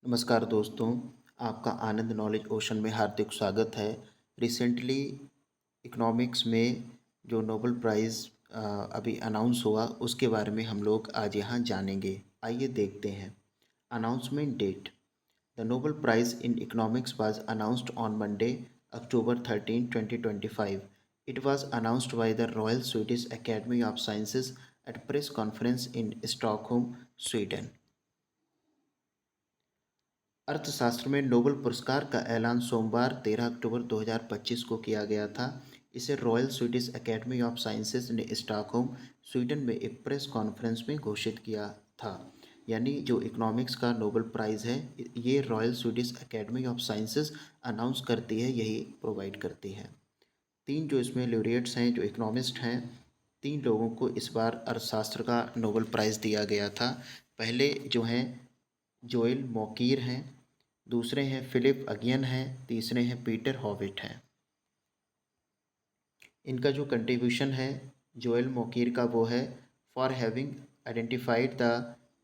नमस्कार दोस्तों, आपका आनंद नॉलेज ओशन में हार्दिक स्वागत है। रिसेंटली इकोनॉमिक्स में जो नोबेल प्राइज़ अभी अनाउंस हुआ उसके बारे में हम लोग आज यहाँ जानेंगे। आइए देखते हैं। Announcement date. The Nobel prize in economics was announced on Monday October 13, 2025. It was announced by the Royal Swedish Academy of Sciences at press conference in Stockholm, Sweden. अर्थशास्त्र में नोबेल पुरस्कार का ऐलान सोमवार 13 अक्टूबर 2025 को किया गया था। इसे royal Swedish academy of sciences ने स्टॉकहोम, स्वीडन में एक प्रेस कॉन्फ्रेंस में घोषित किया था। यानी जो इकोनॉमिक्स का नोबेल प्राइज़ है, ये royal Swedish academy of sciences announce करती है, यही प्रोवाइड करती है। तीन जो इसमें लॉरेट्स हैं, जो इकोनॉमिस्ट हैं, तीन लोगों को इस बार अर्थशास्त्र का नोबेल प्राइज़ दिया गया था। पहले जो हैं जोएल मॉकीर हैं, दूसरे हैं फिलिप अगियन हैं, तीसरे हैं पीटर हॉविट हैं। इनका जो कंट्रीब्यूशन है जोएल मॉकीर का वो है for having identified the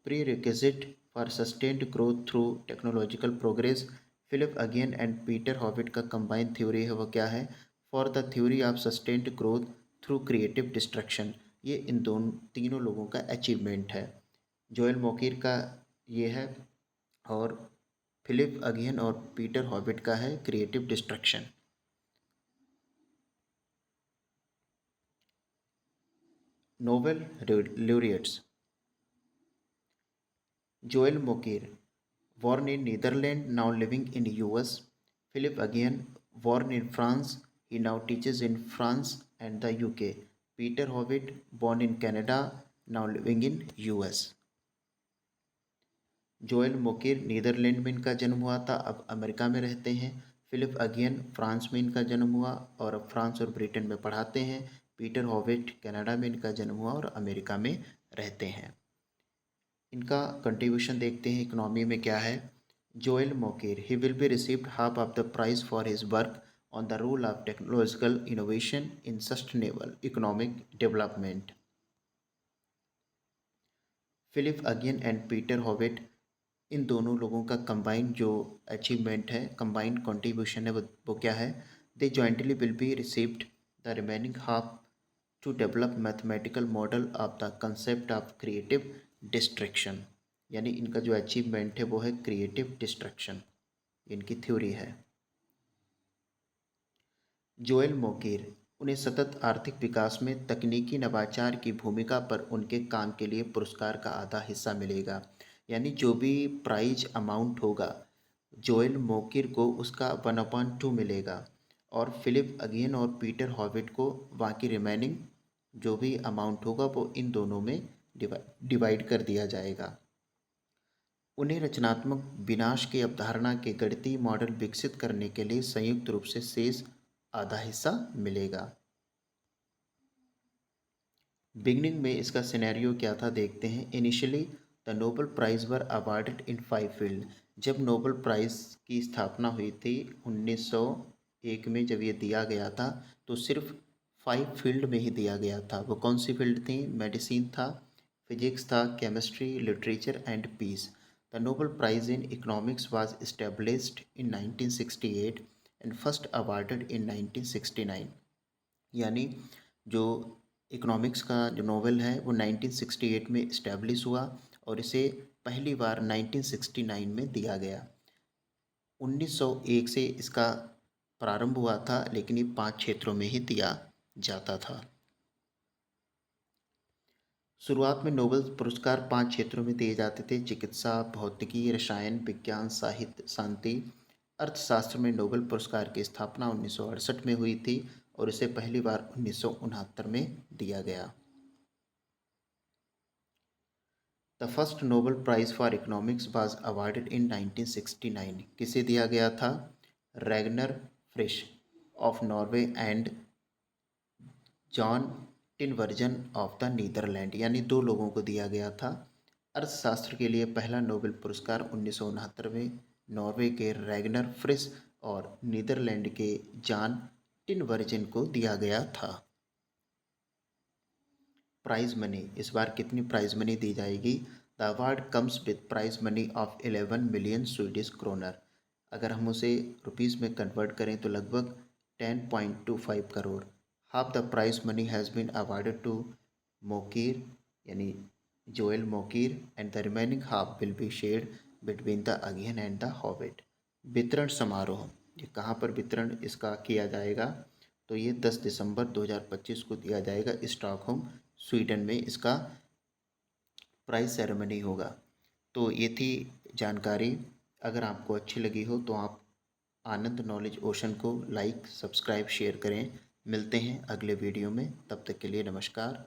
prerequisite for sustained growth through technological progress. Philippe Aghion and Peter Howitt का कंबाइंड थ्योरी है, वो क्या है? For the theory of sustained growth through creative destruction. ये इन दोनों तीनों लोगों का अचीवमेंट है। जोएल मॉकीर का ये है और फिलिप अगियन और पीटर हॉविट का है creative destruction. Nobel laureates. Joel Mokyr, born in Netherlands, now living in US. Philip Again, born in France, he now teaches in France and the UK. Peter Howitt, born in Canada, now living in US. Joel Mokyr Netherland में इनका जन्म हुआ था, अब America में रहते हैं। Philip Aghion France में इनका जन्म हुआ और अब फ्रांस और ब्रिटेन में पढ़ाते हैं। पीटर हॉविट कनाडा में इनका जन्म हुआ और अमेरिका में रहते हैं। इनका कंट्रीब्यूशन देखते हैं इकोनॉमी में क्या है। Joel Mokyr, he will be received half of the prize for his work on the role of technological innovation in sustainable economic development. Philippe Aghion and Peter Howitt, इन दोनों लोगों का कंबाइंड जो अचीवमेंट है, combined contribution है, वो क्या है? They jointly will be received the remaining half to develop mathematical model of the concept of creative destruction. यानी इनका जो अचीवमेंट है वो है क्रिएटिव डिस्ट्रक्शन, इनकी थ्योरी है। जोएल मोकिर, उन्हें सतत आर्थिक विकास में तकनीकी नवाचार की भूमिका पर उनके काम के लिए पुरस्कार का आधा हिस्सा मिलेगा। यानी जो भी प्राइज अमाउंट होगा जोएल मोकिर को उसका 1/2 मिलेगा और फिलिप अगियन और पीटर हॉविट को बाकी रिमेनिंग जो भी अमाउंट होगा वो इन दोनों में डिवाइड कर दिया जाएगा। उन्हें रचनात्मक विनाश की अवधारणा के गणितीय मॉडल विकसित करने के लिए संयुक्त रूप से शेष आधा हिस्सा मिलेगा। बिगनिंग में इसका सिनेरियो क्या था देखते हैं। Initially the Nobel prize were awarded in 5 field. जब नोबेल प्राइज़ की स्थापना हुई थी 1901 में, जब ये दिया गया था तो सिर्फ 5 फील्ड में ही दिया गया था। वो कौन सी फील्ड थी? मेडिसिन था, फिजिक्स था, chemistry, literature and peace. The Nobel prize in economics was established in 1968 and first awarded in 1969। यानी जो इकोनॉमिक्स का जो नोवेल है वो 1968 में इस्टेब्लिश हुआ और इसे पहली बार 1969 में दिया गया। 1901 से इसका प्रारंभ हुआ था, लेकिन ये 5 क्षेत्रों में ही दिया जाता था। शुरुआत में नोबेल पुरस्कार 5 क्षेत्रों में दिए जाते थे: चिकित्सा, भौतिकी, रसायन विज्ञान, साहित्य, शांति। अर्थशास्त्र में नोबेल पुरस्कार की स्थापना 1968 में हुई थी और इसे पहली बार 1969 में दिया गया। The first Nobel prize for economics was awarded in 1969। किसे दिया गया था? Ragnar Frisch of Norway and John Tinbergen of the Netherland. यानी 2 लोगों को दिया गया था। अर्थशास्त्र के लिए पहला नोबेल पुरस्कार 1969 में नॉर्वे के रैगनर फ्रिश और नीदरलैंड के जॉन टिनवर्जन को दिया गया था। प्राइज मनी, इस बार कितनी प्राइज मनी दी जाएगी? The award comes with prize money of 11 million Swedish kroner. अगर हम उसे रुपीज़ में कन्वर्ट करें तो लगभग 10.25 crore. Half the prize money has been awarded to Mokyr यानी Joel Mokyr and the remaining half will be shared between the Aghion and the Howitt. वितरण समारोह, ये कहाँ पर वितरण इसका किया जाएगा? तो ये 10 दिसंबर 2025 को दिया जाएगा। स्टॉकहोम स्वीडन में इसका प्राइज सेरेमनी होगा। तो ये थी जानकारी। अगर आपको अच्छी लगी हो तो आप आनंद नॉलेज ओशन को लाइक, सब्सक्राइब, शेयर करें। मिलते हैं अगले वीडियो में, तब तक के लिए नमस्कार।